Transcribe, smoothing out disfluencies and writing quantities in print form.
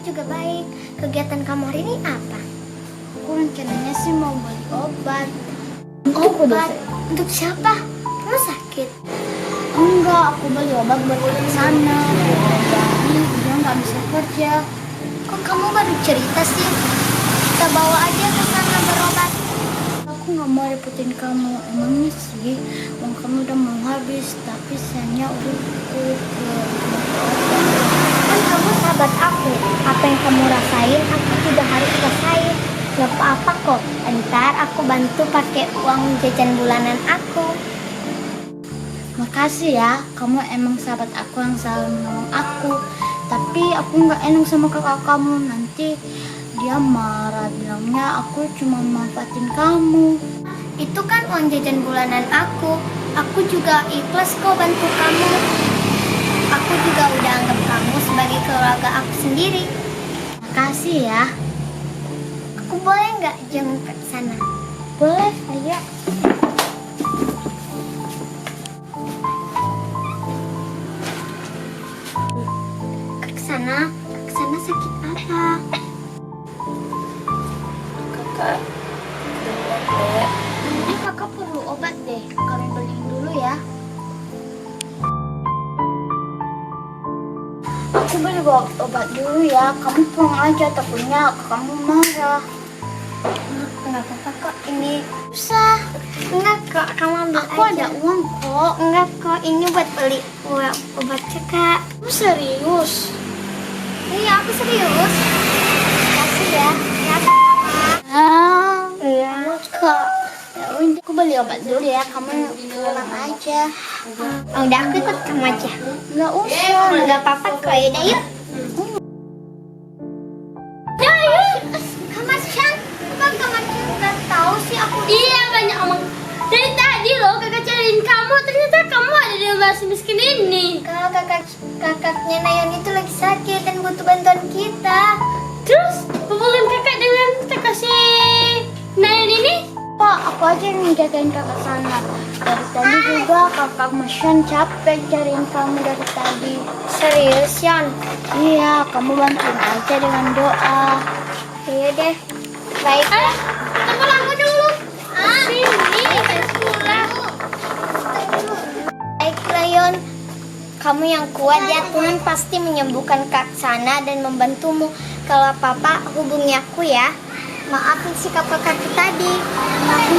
juga baik. Kegiatan kamu hari ini apa? Aku rencananya sih mau beli obat. Obat? Untuk siapa? Kamu sakit? Enggak, aku beli obat buat ke sana. Jadi dia nggak bisa kerja. Kok kamu baru cerita sih? Kita bawa aja ke sana berobat. Aku nggak mau repotin kamu. Emangnya sih, uang kamu udah mau habis, tapi sayangnya udah cukup buat obat. Kan kamu sahabat aku. Apa yang kamu rasain, aku juga harus rasain. Gak apa-apa kok. Ntar aku bantu pakai uang jajan bulanan aku. Makasih ya, kamu emang sahabat aku yang selalu menolong aku. Tapi aku nggak enak sama kakak kamu. Nanti dia marah, bilangnya aku cuma manfaatin kamu. Itu kan uang jajan bulanan aku. Aku juga ikhlas kok bantu kamu. Aku juga udah anggap kamu sebagai keluarga aku sendiri. Makasih ya. Aku boleh nggak jenguk ke sana? Boleh, ayo. Ke sana sakit apa? Kakak, ini kakak perlu obat deh. Kami beliin dulu ya. Aku beli obat dulu ya. Kamu pulang aja, takutnya kamu marah. Enggak apa-apa kok, ini usah. Enggak kok, kamu ambil Aku aja. ada uang kok. Enggak kok, ini buat beli obat kakak. Kamu serius? Iya, aku serius. Makasih ya. Ya, Iya. Kak, ya udah aku beli obat dulu ya. Kamu pulang aja. udah aku ikut kamu aja. Nggak usah. Enggak apa-apa kok, yaudah yuk. Kamar Chan, kok Kamar Chan nggak tahu sih aku? Iya, banyak omong. Dari tadi loh kakak cariin kamu, ternyata kamu ada di rumah si miskin ini. Kalau kakaknya Nayon itu lagi sakit dan butuh bantuan kita. Terus hubungan kakak dengan kakak si Nayan ini? Pak, aku aja yang jagain kakak sana. Dari tadi juga kakak Masyan capek cariin kamu dari tadi. Serius, Yon? Iya, kamu bantuin aja dengan doa. Iya deh. Baik. Kita pulang dulu. Sini, kita pulang. Baik, Nayon. Kamu yang kuat ya, Tuhan pasti menyembuhkan Kak Sana dan membantumu. Kalau apa-apa hubungi aku ya. Maafin sikap kakak tadi. Aku